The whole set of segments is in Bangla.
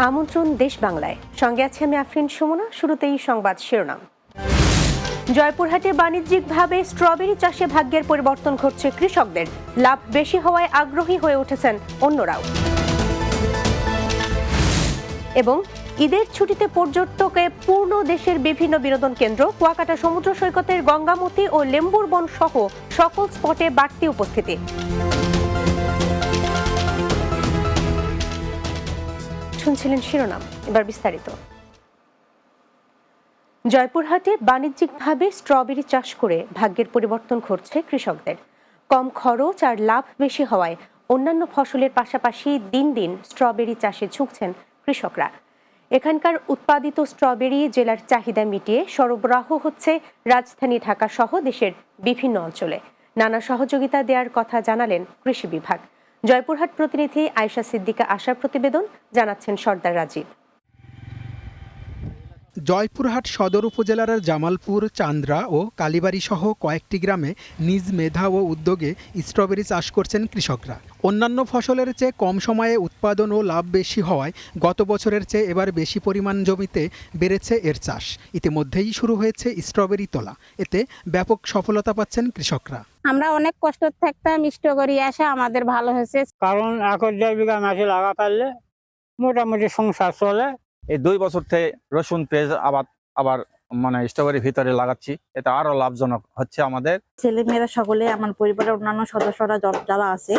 আমন্ত্রণ দেশ বাংলায়, সঙ্গে আছি আমি আফরিন সুমনা। শুরুতেই সংবাদ শিরোনাম। জয়পুরহাটে বাণিজ্যিকভাবে স্ট্রবেরি চাষে ভাগ্যের পরিবর্তন ঘটছে কৃষকদের। লাভ বেশি হওয়ায় আগ্রহী হয়ে উঠেছেন অন্যরাও। এবং ঈদের ছুটিতে পর্যটকে পূর্ণ দেশের বিভিন্ন বিনোদন কেন্দ্র, কুয়াকাটা সমুদ্র সৈকতের গঙ্গামতি ও লেম্বুর বন সহ সকল স্পটে বাড়তি উপস্থিতি। শুনছিলেন শিরোনাম, এবার বিস্তারিত। জয়পুরহাটে বাণিজ্যিকভাবে স্ট্রবেরি চাষ করে ভাগ্যের পরিবর্তন ঘটছে কৃষকদের। কম খরচ আর লাভ বেশি হওয়ায় অন্যান্য ফসলের পাশাপাশি দিন দিন স্ট্রবেরি চাষে ঝুঁকছেন কৃষকরা। এখানকার উৎপাদিত স্ট্রবেরি জেলার চাহিদা মিটিয়ে সরবরাহ হচ্ছে রাজধানী ঢাকা সহ দেশের বিভিন্ন অঞ্চলে। নানা সহযোগিতা দেওয়ার কথা জানালেন কৃষি বিভাগ। জয়পুরহাট প্রতিনিধি আয়েশা সিদ্দিকা আশার প্রতিবেদন, জানাচ্ছেন সর্দার রাজীব। জয়পুরহাট সদর উপজেলার জামালপুর, চান্দ্রা ও কালীবাড়ি সহ কয়েকটি গ্রামে নিজ মেধা ও উদ্যোগে স্ট্রবেরি চাষ করছেন কৃষকরা। অন্যান্য ফসলের চেয়ে কম সময়ে উৎপাদন ও লাভ বেশি হওয়ায় গত বছরের চেয়ে এবার বেশি পরিমাণ জমিতে বেড়েছে এর চাষ। ইতিমধ্যেই শুরু হয়েছে স্ট্রবেরি তোলা। এতে ব্যাপক সফলতা পাচ্ছেন কৃষকরা। আমরা অনেক কষ্ট থাকতাম, স্ট্রবেরি আসা আমাদের ভালো হয়েছে, কারণ 1.5 বিঘা মাটি লাগা পারলে মোটামুটি সংসার চলে। এই 2 বছর থেকে রসুন, পেঁয়াজ আবার স্ট্রবেরির ভিতরে লাগাচ্ছি, এটা আরো লাভজনক হচ্ছে আমাদের। ছেলেমেয়েরা সকলে, আমার পরিবারের অন্যান্য সদস্যরা যারা আছে,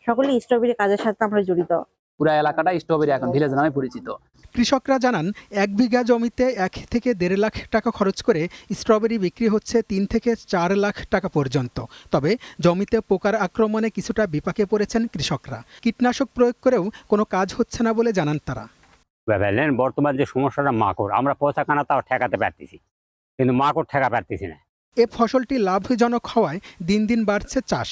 সকলে স্ট্রবেরি কাজের সাথে আমরা জড়িত। পুরা এলাকাটা স্ট্রবেরি এখন ভিলেজ নামে পরিচিত। কৃষকরা জানান, 1 বিঘা জমিতে 1 থেকে 1.5 লাখ টাকা খরচ করে স্ট্রবেরি বিক্রি হচ্ছে 3 থেকে 4 লাখ টাকা পর্যন্ত। তবে জমিতে পোকার আক্রমণে কিছুটা বিপাকে পড়েছেন কৃষকরা। কীটনাশক প্রয়োগ করেও কোনো কাজ হচ্ছে না বলে জানান তারা। বর্তমান যে সমস্যাটা মাকড়, আমরা পচাখানা তাও ঠেকাতে পারতেছি, কিন্তু মাকড় ঠেকা পারতেছি না। এ ফসলটি লাভজনক হওয়ায় দিন দিন বাড়ছে চাষ।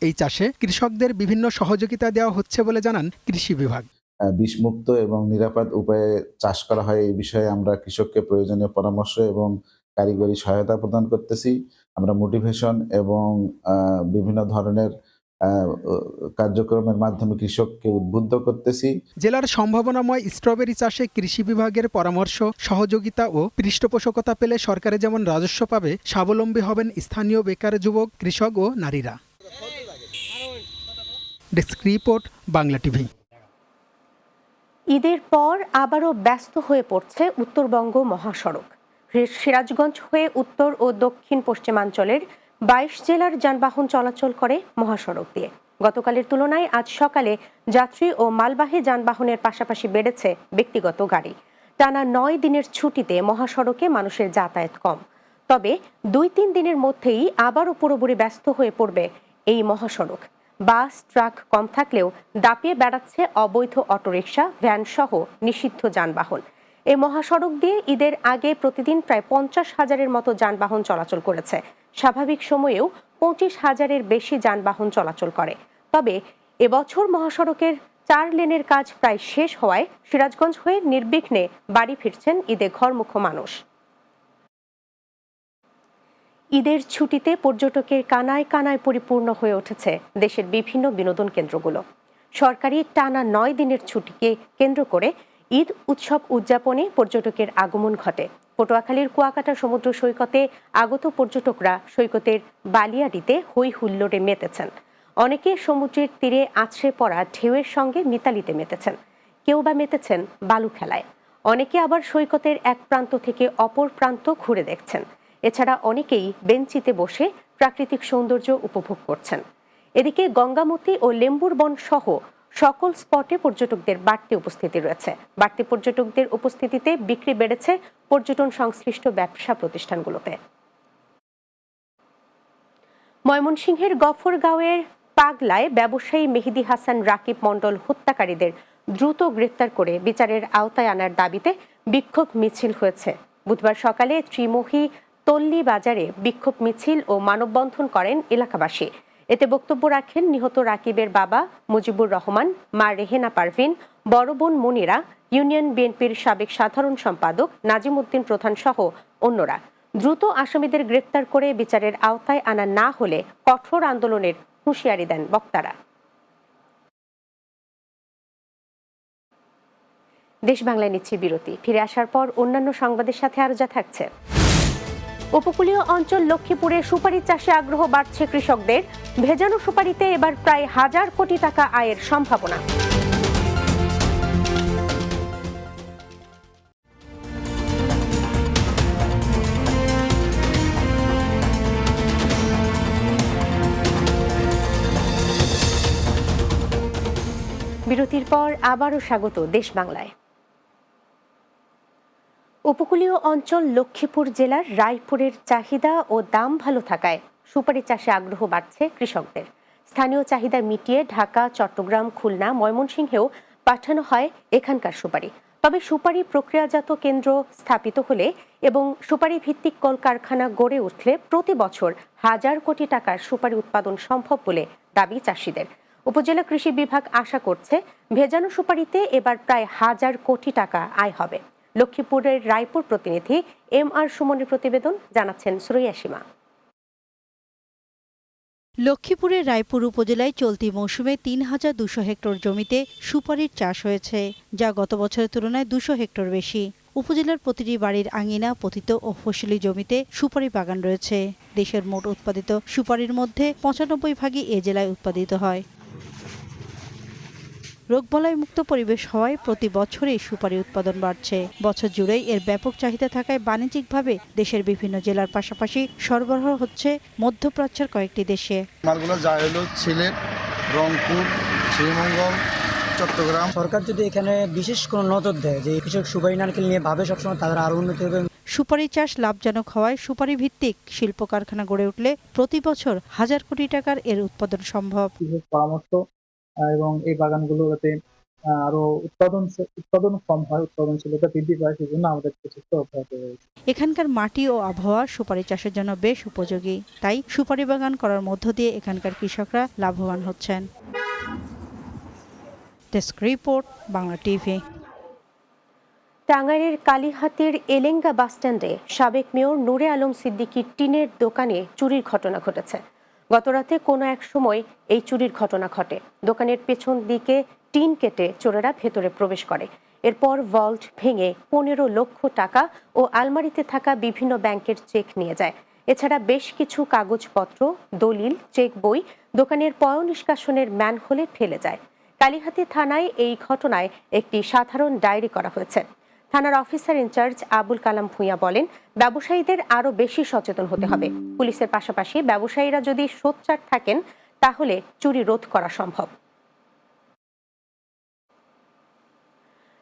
এই চাষে কৃষকদের বিভিন্ন সহযোগিতা দেওয়া হচ্ছে বলে জানান কৃষি বিভাগ। বিষমুক্ত এবং নিরাপদ উপায়ে চাষ করা হয়, এই বিষয়ে আমরা কৃষককে প্রয়োজনীয় পরামর্শ এবং কারিগরি সহায়তা প্রদান করতেছি। আমরা মোটিভেশন এবং বিভিন্ন ধরনের কার্যক্রমের মাধ্যমে কৃষককে উদ্বুদ্ধ করতেছি। জেলার সম্ভাবনাময় স্ট্রবেরি চাষে কৃষি বিভাগের পরামর্শ, সহযোগিতা ও পৃষ্ঠপোষকতা পেলে সরকারে যেমন রাজস্ব পাবে, স্বাবলম্বী হবেন স্থানীয় বেকার যুবক, কৃষক ও নারীরা। Desk report, Bangla TV. ঈদের পর আবারও ব্যস্ত হয়ে পড়ছে উত্তরবঙ্গ মহাসড়ক। সিরাজগঞ্জ হয়ে উত্তর ও দক্ষিণ পশ্চিমাঞ্চলের 22 জেলার যানবাহন চলাচল করে মহাসড়ক দিয়ে। গতকালের তুলনায় আজ সকালে যাত্রী ও মালবাহী যানবাহনের পাশাপাশি বেড়েছে ব্যক্তিগত গাড়ি। টানা 9 দিনের ছুটিতে মহাসড়কে মানুষের যাতায়াত কম। তবে 2-3 দিনের মধ্যেই আবারও পুরোপুরি ব্যস্ত হয়ে পড়বে এই মহাসড়ক। বাস, ট্রাক কম থাকলেও দাপিয়ে বেড়াচ্ছে অবৈধ অটোরিকশা, ভ্যান সহ নিষিদ্ধ যানবাহন। এই মহাসড়ক দিয়ে ঈদের আগে প্রতিদিন প্রায় 50,000-এর মতো যানবাহন চলাচল করেছে। স্বাভাবিক সময়েও 25,000-এর বেশি যানবাহন চলাচল করে। তবে এবছর মহাসড়কের 4 লেনের কাজ প্রায় শেষ হওয়ায় সিরাজগঞ্জ হয়ে নির্বিঘ্নে বাড়ি ফিরছেন ঈদে ঘরমুখো মানুষ। ঈদের ছুটিতে পর্যটকের কানায় কানায় পরিপূর্ণ হয়ে উঠেছে দেশের বিভিন্ন বিনোদন কেন্দ্রগুলো। সরকারি টানা 9 দিনের ছুটিকে কেন্দ্র করে ঈদ উৎসব উদযাপনে পর্যটকের আগমন ঘটে। পটুয়াখালীর কুয়াকাটা সমুদ্র সৈকতে আগত পর্যটকরা সৈকতের বালিয়াড়িতে হই হুল্লোড়ে মেতেছেন। অনেকে সমুদ্রের তীরে আছড়ে পড়া ঢেউয়ের সঙ্গে মিতালিতে মেতেছেন, কেউ বা মেতেছেন বালু খেলায়। অনেকে আবার সৈকতের এক প্রান্ত থেকে অপর প্রান্ত ঘুরে দেখছেন। এছাড়া অনেকেই বেঞ্চিতে বসে প্রাকৃতিক সৌন্দর্য উপভোগ করছেন। এদিকে গঙ্গামতি ও লেম্বুর বন সহ সকল স্পটে পর্যটকদের বাড়তি উপস্থিতি রয়েছে। বাড়তি পর্যটকদের উপস্থিতিতে বিক্রি বেড়েছে পর্যটন সংশ্লিষ্ট ব্যবসা প্রতিষ্ঠানগুলোতে। ময়মনসিংহের গফরগাঁওয়ের পাগলায় ব্যবসায়ী মেহেদী হাসান রাকিব মণ্ডল হত্যাকারীদের দ্রুত গ্রেফতার করে বিচারের আওতায় আনার দাবিতে বিক্ষোভ মিছিল হয়েছে। বুধবার সকালে ত্রিমোহী তল্লী বাজারে বিক্ষোভ মিছিল ও মানববন্ধন করেন এলাকাবাসী। এতে বক্তব্য রাখেন নিহত রাকিবের বাবা মুজিবুর রহমান, মা রেহেনা পারভিন, বড় বোন মনিরা, ইউনিয়ন বিএনপির সাবেক সাধারণ সম্পাদক নাজিম উদ্দিন প্রধান সহ অন্যরা। দ্রুত আসামিদের গ্রেফতার করে বিচারের আওতায় আনা না হলে কঠোর আন্দোলনের হুঁশিয়ারি দেন বক্তারা। দেশ বাংলায় নিচ্ছি বিরতি। ফিরে আসার পর অন্যান্য সংবাদের সাথে আরো যা থাকছে। উপকূলীয় অঞ্চল লক্ষ্মীপুরে সুপারি চাষে আগ্রহ বাড়ছে কৃষকদের। ভেজানো সুপারিতে এবার প্রায় 1000 কোটি টাকা আয়ের সম্ভাবনা। বিরতির পর আবারও স্বাগত দেশ বাংলায়। উপকূলীয় অঞ্চল লক্ষ্মীপুর জেলার রায়পুরের চাহিদা ও দাম ভালো থাকায় সুপারি চাষে আগ্রহ বাড়ছে কৃষকদের। স্থানীয় চাহিদা মিটিয়ে ঢাকা, চট্টগ্রাম, খুলনা, ময়মনসিংহেও পাঠানো হয় এখানকার সুপারি। তবে সুপারি প্রক্রিয়াজাত কেন্দ্র স্থাপিত হলে এবং সুপারি ভিত্তিক কলকারখানা গড়ে উঠলে প্রতি বছর 1000 কোটি টাকার সুপারি উৎপাদন সম্ভব বলে দাবি চাষিদের। উপজেলা কৃষি বিভাগ আশা করছে ভেজানো সুপারিতে এবার প্রায় 1000 কোটি টাকা আয় হবে। লক্ষ্মীপুরের রায়পুর প্রতিনিধি MR সুমনের প্রতিবেদন, জানাচ্ছেন সুরাইয়া সীমা। লক্ষ্মীপুরের রায়পুর উপজেলায় চলতি মৌসুমে 3200 হেক্টর জমিতে সুপারির চাষ হয়েছে, যা গত বছরের তুলনায় 200 হেক্টর বেশি। উপজেলার প্রতিটি বাড়ির আঙিনা, পতিত ও ফসলি জমিতে সুপারি বাগান রয়েছে। দেশের মোট উৎপাদিত সুপারির মধ্যে 95 ভাগই এ জেলায় উৎপাদিত হয়। রোগবালাই মুক্ত পরিবেশ হওয়ায় প্রতি বছরই সুপারি উৎপাদন বাড়ছে। বছর জুড়েই এর ব্যাপক চাহিদা থাকায় বাণিজ্যিকভাবে দেশের বিভিন্ন জেলার পাশাপাশি সরবরাহ হচ্ছে মধ্যপ্রাচ্যের কয়েকটি দেশে। মালগুলো যায় হলো সিলেট, রংপুর, শ্রীমঙ্গল, চট্টগ্রাম। সরকার যদি এখানে বিশেষ কোনো নজর দেয় যে কৃষক সুপারি নারকেল নিয়ে ভাবে সবসময়, তাদের আরো উন্নতি হবে। সুপারি চাষ লাভজনক হওয়ায় সুপারি ভিত্তিক শিল্প কারখানা গড়ে উঠলে প্রতি বছর 1000 কোটি টাকার এর উৎপাদন সম্ভব। পরামর্শ এবং এই বাগানগুলো যাতে আরো উৎপাদন কম হয়, উৎপাদনশীলতা বৃদ্ধি পায়, সেজন্য আমাদের প্রচেষ্টা অব্যাহত রয়েছে। এখানকার মাটি ও আবহাওয়া সুপারি চাষের জন্য বেশ উপযোগী, তাই সুপারি বাগান করার মধ্য দিয়ে এখানকার কৃষকরা লাভবান হচ্ছেন। Desk report, Bangla TV. টাঙ্গাইলের কালীহাতির এলেঙ্গা বাসস্ট্যান্ডে সাবেক মেয়র নূরে আলম সিদ্দিকীর টিনের দোকানে চুরির ঘটনা ঘটেছে। গতরাতে কোনো এক সময় এই চুরির ঘটনা ঘটে। দোকানের পেছন দিকে টিন কেটে চোরেরা ভেতরে প্রবেশ করে। এরপর ভল্ট ভেঙে 15 লক্ষ টাকা ও আলমারিতে থাকা বিভিন্ন ব্যাংকের চেক নিয়ে যায়। এছাড়া বেশ কিছু কাগজপত্র, দলিল, চেক বই দোকানের পয় নিষ্কাশনের ম্যানহোলে ফেলে যায়। কালীহাতি থানায় এই ঘটনায় একটি সাধারণ ডায়েরি করা হয়েছে। থানার অফিসার ইনচার্জ আবুল কালাম ভূঁইয়া বলেন, ব্যবসায়ীদের আরো বেশি সচেতন হতে হবে। পুলিশের পাশাপাশি ব্যবসায়ীরা যদি সোচ্চার থাকেন তাহলে চুরি রোধ করা সম্ভব।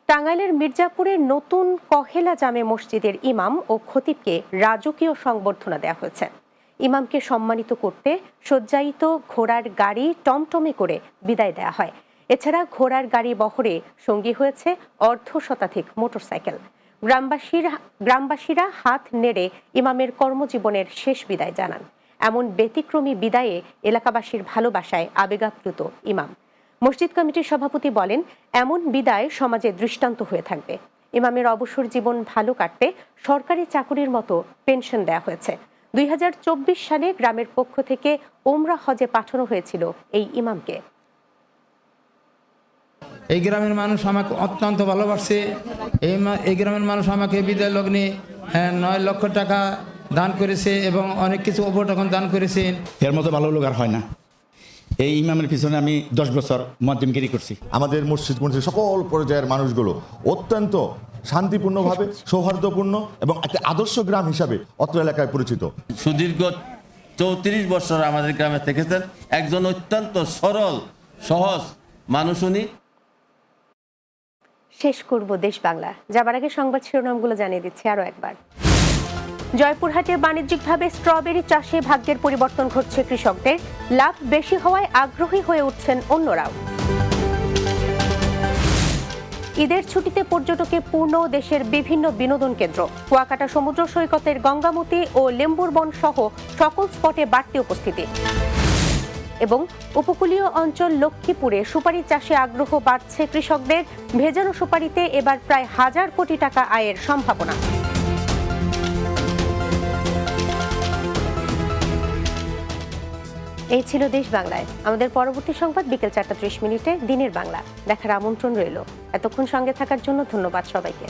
টাঙ্গাইলের মির্জাপুরের নতুন কহেলা জামে মসজিদের ইমাম ও খতিবকে রাজকীয় সংবর্ধনা দেওয়া হয়েছে। ইমামকে সম্মানিত করতে সজ্জায়িত ঘোড়ার গাড়ি টমটমে করে বিদায় দেওয়া হয়। এছাড়া ঘোড়ার গাড়ি বহরে সঙ্গী হয়েছে 1/2 শতাধিক মোটরসাইকেল। গ্রামবাসীরা হাত নেড়ে ইমামের কর্মজীবনের শেষ বিদায় জানান। এমন ব্যতিক্রমী বিদায়ে এলাকাবাসীর ভালোবাসায় আবেগাপ্লুত ইমাম। মসজিদ কমিটির সভাপতি বলেন, এমন বিদায় সমাজে দৃষ্টান্ত হয়ে থাকবে। ইমামের অবসর জীবন ভালো কাটতে সরকারি চাকুরির মতো পেনশন দেওয়া হয়েছে। 2024 সালে গ্রামের পক্ষ থেকে ওমরা হজে পাঠানো হয়েছিল এই ইমামকে। এই গ্রামের মানুষ আমাকে অত্যন্ত ভালোবাসে। এই গ্রামের মানুষ আমাকে বিদায় লগ্নে 9 লক্ষ টাকা দান করেছে এবং অনেক কিছু উপঢৌকন দান করেছেন। এর মতো ভালো লোক আর হয় না। এই ইমামের পিছনে আমি 10 বছর মুয়াজ্জিনগিরি করছি। আমাদের মসজিদ সকল পর্যায়ের মানুষগুলো অত্যন্ত শান্তিপূর্ণভাবে, সৌহার্দ্যপূর্ণ এবং একটা আদর্শ গ্রাম হিসাবে অত্র এলাকায় পরিচিত। সুদীর্ঘ 34 বছর আমাদের গ্রামে থেকেছেন। একজন অত্যন্ত সরল সহজ মানুষ উনি। শেষ করব দেশ বাংলা। যাবার আগে সংবাদ শিরোনামগুলো জানিয়ে দিচ্ছি আরো একবার। জয়পুরহাটে বাণিজ্যিকভাবে স্ট্রবেরি চাষে ভাগ্যের পরিবর্তন ঘটছে কৃষকদের। লাভ বেশি হওয়ায় আগ্রহী হয়ে উঠছেন অন্যরাও। ঈদের ছুটিতে পর্যটকে পূর্ণ দেশের বিভিন্ন বিনোদন কেন্দ্র। কুয়াকাটা সমুদ্র সৈকতের গঙ্গামতি ও লেম্বুর বন সহ সকল স্পটে বাড়তি উপস্থিতি। এবং উপকূলীয় অঞ্চল লক্ষ্মীপুরে সুপারি চাষে আগ্রহ বাড়ছে কৃষকদের। ভেজানো সুপারিতে এবার প্রায় 1000 কোটি টাকা আয়ের সম্ভাবনা। এই ছিল দেশ বাংলায়। আমাদের পরবর্তী সংবাদ বিকেল 4টা 30 মিনিটে দিনের বাংলা দেখার আমন্ত্রণ রইল। এতক্ষণ সঙ্গে থাকার জন্য ধন্যবাদ সবাইকে।